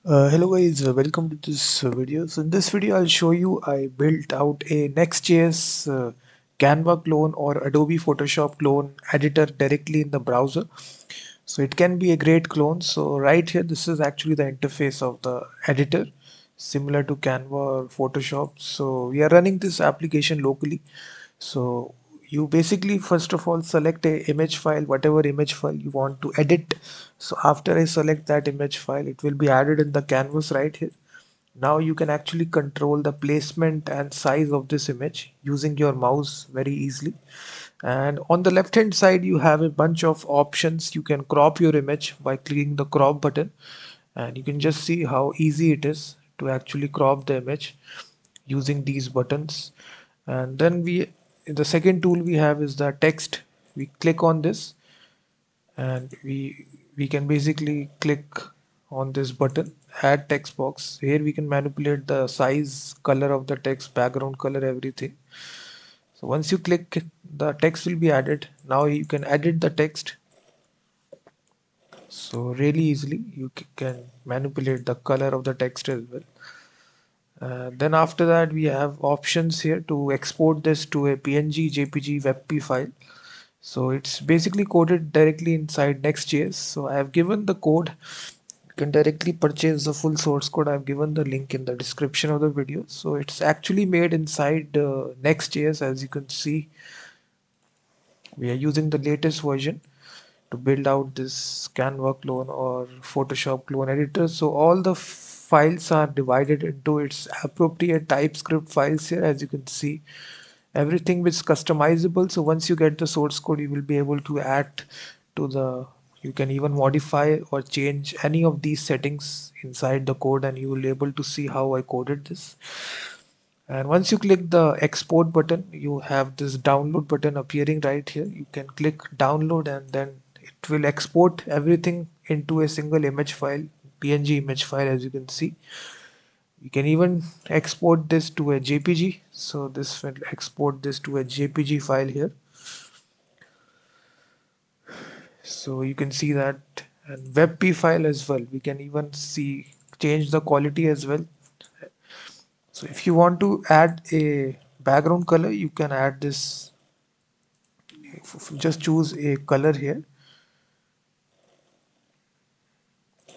Hello guys, welcome to this video. So in this video I'll show you I built out a Next.js Canva clone or Adobe Photoshop clone editor directly in the browser. So it can be a great clone. So right here this is actually the interface of the editor, similar to Canva or Photoshop. So we are running this application locally. So you basically first of all select a image file, whatever image file you want to edit. So after I select that image file, it will be added in the canvas right here. Now you can actually control the placement and size of this image using your mouse very easily. And on the left hand side you have a bunch of options. You can crop your image by clicking the crop button, and you can just see how easy it is to actually crop the image using these buttons. And then the second tool we have is the text. We click on this, and we can basically click on this button, add text box. Here we can manipulate the size, color of the text, background color, everything. So once you click, the text will be added. Now you can edit the text. So really easily you can manipulate the color of the text as well. Then after that we have options here to export this to a PNG, JPG, WebP file. So it's basically coded directly inside Next.js. So I have given the code. You can directly purchase the full source code. I've given the link in the description of the video. So it's actually made inside Next.js. As you can see, we are using the latest version to build out this Canva clone or Photoshop clone editor. So all the files are divided into its appropriate TypeScript files here. As you can see, everything is customizable. So once you get the source code, you will be able to add to the, you can even modify or change any of these settings inside the code, and you will be able to see how I coded this. And once you click the export button, you have this download button appearing right here. You can click download, and then it will export everything into a single image file, PNG image file. As you can see, you can even export this to a JPG. So this will export this to a JPG file here. So you can see that, and WebP file as well. We can even see, change the quality as well. So if you want to add a background color, you can add this. Just choose a color here.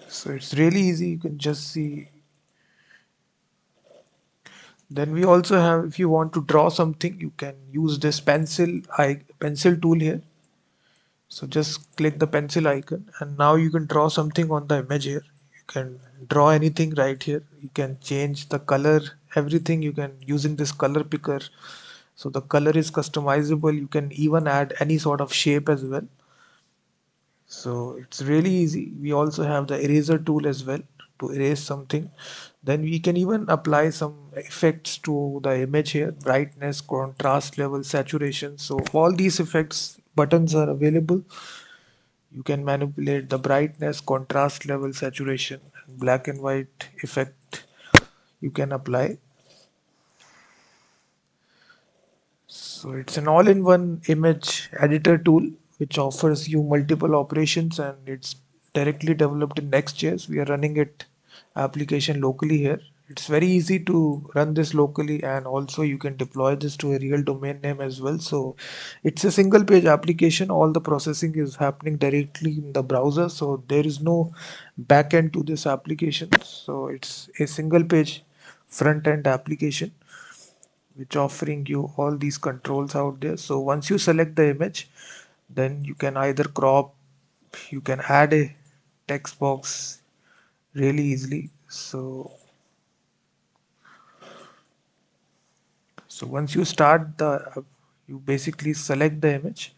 So it's really easy. You can just see. Then we also have, if you want to draw something, you can use this pencil tool here. So just click the pencil icon, and now you can draw something on the image here. You can draw anything right here. You can change the color, everything you can using this color picker. So the color is customizable. You can even add any sort of shape as well. So it's really easy. We also have the eraser tool as well to erase something. Then we can even apply some effects to the image here: brightness, contrast level, saturation. So all these effects buttons are available. You can manipulate the brightness, contrast level, saturation, black and white effect you can apply. So it's an all-in-one image editor tool which offers you multiple operations, and it's directly developed in Next.js. We are running it application locally here. It's very easy to run this locally, and also you can deploy this to a real domain name as well. So it's a single page application. All the processing is happening directly in the browser. So there is no backend to this application. So it's a single page front end application which offering you all these controls out there. So once you select the image, then you can either crop, you can add a text box really easily. So once you start the, you basically select the image,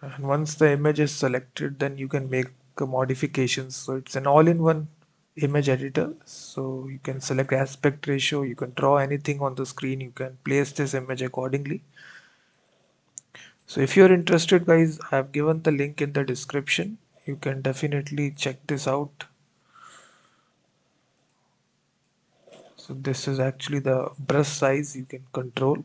and once the image is selected, then you can make modifications. So it's an all-in-one image editor. So you can select aspect ratio, you can draw anything on the screen, you can place this image accordingly. So if you're interested guys, I've given the link in the description. You can definitely check this out. So this is actually the brush size you can control.